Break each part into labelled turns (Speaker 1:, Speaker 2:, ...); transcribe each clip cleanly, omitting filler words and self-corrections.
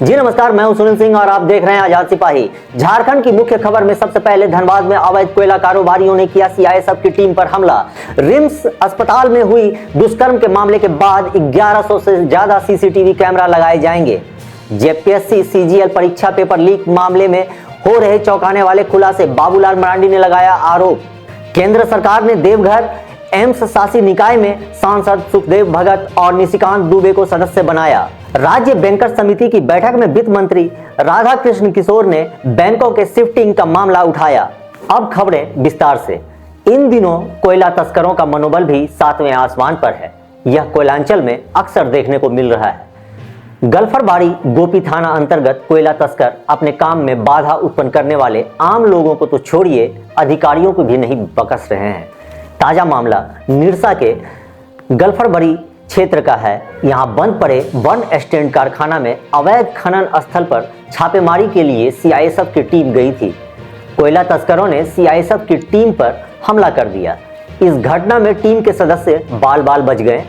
Speaker 1: जी नमस्कार, मैं हूं सुनील सिंह और आप देख रहे हैं आजाद सिपाही। झारखंड की मुख्य खबर में सबसे पहले धनबाद में अवैध कोयला कारोबारियों ने किया सीआईएसएफ की टीम पर हमला। रिम्स अस्पताल में हुई दुष्कर्म के मामले के बाद 1100 से ज्यादा सीसीटीवी कैमरा लगाए जाएंगे। जेपीएससी सीजीएल परीक्षा पेपर लीक मामले में हो रहे चौंकाने वाले खुलासे, बाबूलाल मरांडी ने लगाया आरोप। केंद्र सरकार ने देवघर एम्स शासी निकाय में सांसद सुखदेव भगत और निशिकांत दुबे को सदस्य बनाया। राज्य बैंकर्स समिति की बैठक में वित्त मंत्री राधा कृष्ण किशोर ने बैंकों के शिफ्टिंग का मामला उठाया। अब खबरें विस्तार से। इन दिनों कोयला तस्करों का मनोबल भी सातवें आसमान पर है। यह कोयलांचल में अक्सर देखने को मिल रहा है। गल्फरबाड़ी गोपी थाना अंतर्गत कोयला तस्कर अपने काम में बाधा उत्पन्न करने वाले आम लोगों को तो छोड़िए, अधिकारियों को भी नहीं बख्श रहे हैं। ताजा मामला निरसा के गल्फरबाड़ी क्षेत्र का है। यहां बंद पड़े वन स्टैंड कारखाना में अवैध खनन स्थल पर छापेमारी के लिए सीआईएसएफ की टीम गई थी। कोयला तस्करों ने सीआईएसएफ की टीम पर हमला कर दिया। इस घटना में टीम के सदस्य बाल बाल बच गए।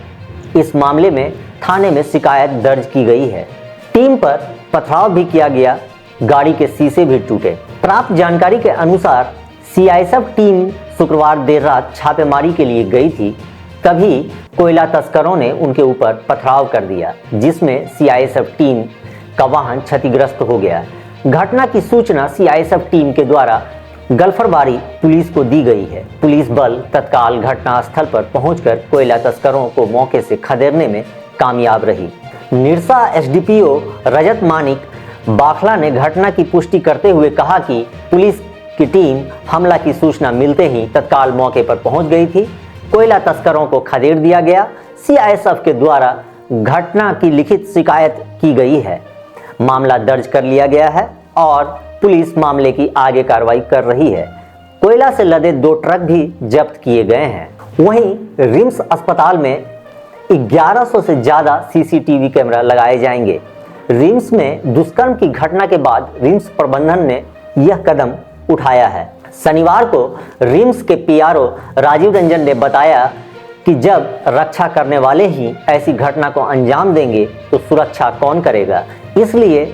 Speaker 1: इस मामले में थाने में शिकायत दर्ज की गई है। टीम पर पथराव भी किया गया, गाड़ी के शीशे भी टूटे। प्राप्त जानकारी के अनुसार सीआईएसएफ टीम शुक्रवार देर रात छापेमारी के लिए गई थी, तभी कोयला तस्करों ने उनके ऊपर पथराव कर दिया, जिसमें सीआईएसएफ टीम का वाहन क्षतिग्रस्त हो गया। घटना की सूचना सीआईएसएफ टीम के द्वारा गल्फरबाड़ी पुलिस को दी गई है। पुलिस बल तत्काल घटना स्थल पर पहुंचकर कोयला तस्करों को मौके से खदेड़ने में कामयाब रही। निरसा एसडीपीओ रजत मानिक बाखला ने घटना की पुष्टि करते हुए कहा कि पुलिस की टीम हमला की सूचना मिलते ही तत्काल मौके पर पहुंच गई थी। कोयला तस्करों को खदेड़ दिया गया। सीआईएसएफ के द्वारा घटना की लिखित शिकायत की गई है। मामला दर्ज कर लिया गया है और पुलिस मामले की आगे कार्रवाई कर रही है। कोयला से लदे 2 ट्रक भी जब्त किए गए हैं। वहीं रिम्स अस्पताल में 1100 से ज्यादा सीसीटीवी कैमरा लगाए जाएंगे। रिम्स में दुष्कर्म की घटना के बाद रिम्स प्रबंधन ने यह कदम उठाया है। शनिवार को रिम्स के पीआरओ राजीव रंजन ने बताया कि जब रक्षा करने वाले ही ऐसी घटना को अंजाम देंगे तो सुरक्षा कौन करेगा। इसलिए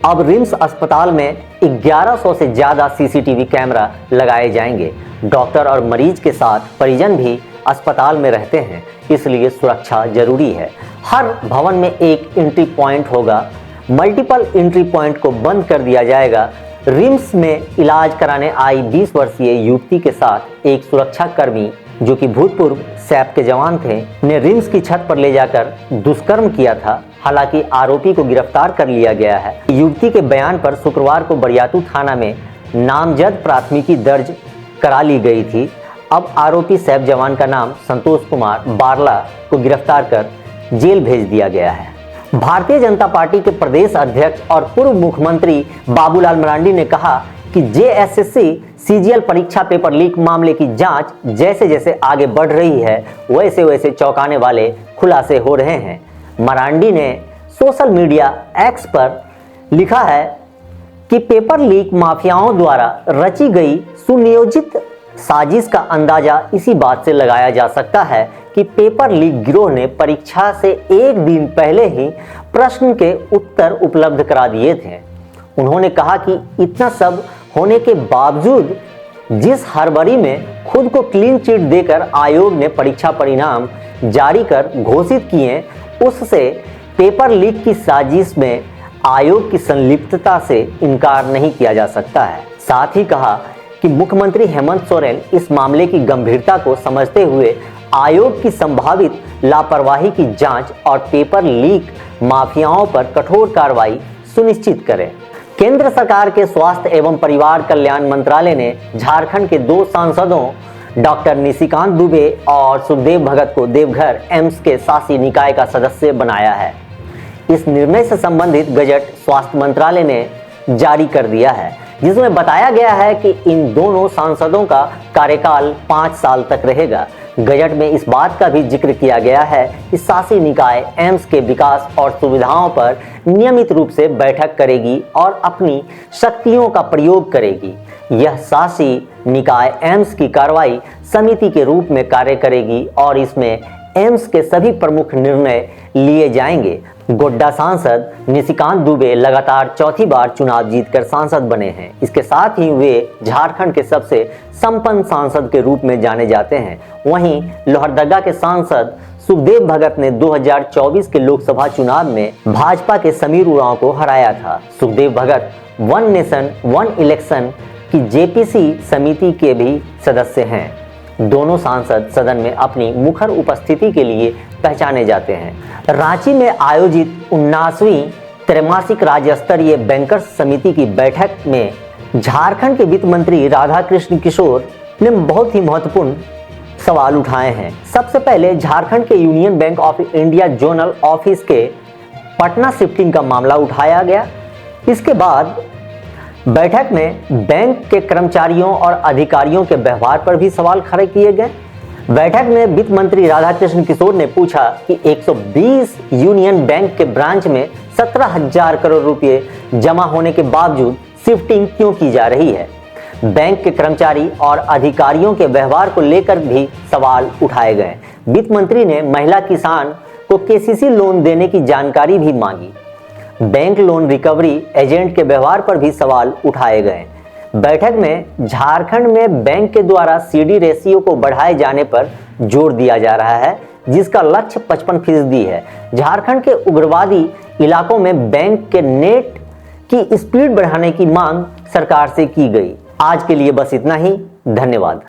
Speaker 1: अब रिम्स अस्पताल में 1100 से ज्यादा सीसीटीवी कैमरा लगाए जाएंगे। डॉक्टर और मरीज के साथ परिजन भी अस्पताल में रहते हैं, इसलिए सुरक्षा जरूरी है। हर भवन में एक एंट्री पॉइंट होगा। मल्टीपल एंट्री पॉइंट को बंद कर दिया जाएगा। रिम्स में इलाज कराने आई 20 वर्षीय युवती के साथ एक सुरक्षा कर्मी, जो कि भूतपूर्व सैप के जवान थे, ने रिम्स की छत पर ले जाकर दुष्कर्म किया था। हालांकि आरोपी को गिरफ्तार कर लिया गया है। युवती के बयान पर शुक्रवार को बरियातू थाना में नामजद प्राथमिकी दर्ज करा ली गई थी। अब आरोपी सैप जवान का नाम संतोष कुमार बारला को गिरफ्तार कर जेल भेज दिया गया है। भारतीय जनता पार्टी के प्रदेश अध्यक्ष और पूर्व मुख्यमंत्री बाबूलाल मरांडी ने कहा कि जेएसएससी सीजीएल परीक्षा पेपर लीक मामले की जांच जैसे जैसे आगे बढ़ रही है, वैसे वैसे चौंकाने वाले खुलासे हो रहे हैं। मरांडी ने सोशल मीडिया एक्स पर लिखा है कि पेपर लीक माफियाओं द्वारा रची गई सुनियोजित साजिश का अंदाजा इसी बात से लगाया जा सकता है कि पेपर लीक गिरोह ने परीक्षा से एक दिन पहले ही प्रश्न के उत्तर उपलब्ध करा दिए थे। उन्होंने कहा कि इतना सब होने के बावजूद जिस हड़बड़ी में खुद को क्लीन चिट देकर आयोग ने परीक्षा परिणाम जारी कर घोषित किए, उससे पेपर लीक की साजिश में आयोग की संलिप्तता से इनकार नहीं किया जा सकता है। साथ ही कहा कि मुख्यमंत्री हेमंत सोरेन इस मामले की गंभीरता को समझते हुए आयोग की संभावित लापरवाही की जांच और पेपर लीक माफियाओं पर कठोर कार्रवाई सुनिश्चित करें। केंद्र सरकार के स्वास्थ्य एवं परिवार कल्याण मंत्रालय ने झारखंड के 2 सांसदों डॉक्टर निशिकांत दुबे और सुखदेव भगत को देवघर एम्स के शासी निकाय का सदस्य बनाया है। इस निर्णय से संबंधित गजट स्वास्थ्य मंत्रालय ने जारी कर दिया है, जिसमें बताया गया है कि इन दोनों सांसदों का कार्यकाल 5 साल तक रहेगा। गजट में इस बात का भी जिक्र किया गया है कि शासी निकाय एम्स के विकास और सुविधाओं पर नियमित रूप से बैठक करेगी और अपनी शक्तियों का प्रयोग करेगी। यह शासी निकाय एम्स की कार्रवाई समिति के रूप में कार्य करेगी और इसमें एम्स के सभी प्रमुख निर्णय लिए जाएंगे। गोड्डा सांसद निशिकांत दुबे लगातार चौथी बार चुनाव जीतकर सांसद बने हैं। इसके साथ ही वे झारखंड के सबसे संपन्न सांसद के रूप में जाने जाते हैं। वहीं लोहरदगा के सांसद सुखदेव भगत ने 2024 के लोकसभा चुनाव में भाजपा के समीर उरांव को हराया था। Sukhdev Bhagat one nation one election की जेपीसी समिति के भी सदस्य हैं। दोनों सांसद सदन में अपनी मुखर उपस्थिति के लिए पहचाने जाते हैं। रांची में आयोजित 19वीं त्रैमासिक राज्य स्तरीय बैंकर्स समिति की बैठक में झारखंड के वित्त मंत्री राधाकृष्ण किशोर ने बहुत ही महत्वपूर्ण सवाल उठाए हैं। सबसे पहले झारखंड के union bank of India zonal office के पटना शिफ्टिंग का मामला उठाया गया। इसके बाद बैठक में बैंक के कर्मचारियों और अधिकारियों के व्यवहार पर भी सवाल खड़े किए गए। बैठक में वित्त मंत्री राधाकृष्ण किशोर ने पूछा कि 120 यूनियन बैंक के ब्रांच में 17,000 करोड़ रुपए जमा होने के बावजूद शिफ्टिंग क्यों की जा रही है। बैंक के कर्मचारी और अधिकारियों के व्यवहार को लेकर भी सवाल उठाए गए। वित्त मंत्री ने महिला किसान को केसीसी लोन देने की जानकारी भी मांगी। बैंक लोन रिकवरी एजेंट के व्यवहार पर भी सवाल उठाए गए। बैठक में झारखंड में बैंक के द्वारा सीडी रेशियो को बढ़ाए जाने पर जोर दिया जा रहा है, जिसका लक्ष्य 55% है। झारखंड के उग्रवादी इलाकों में बैंक के नेट की स्पीड बढ़ाने की मांग सरकार से की गई। आज के लिए बस इतना ही। धन्यवाद।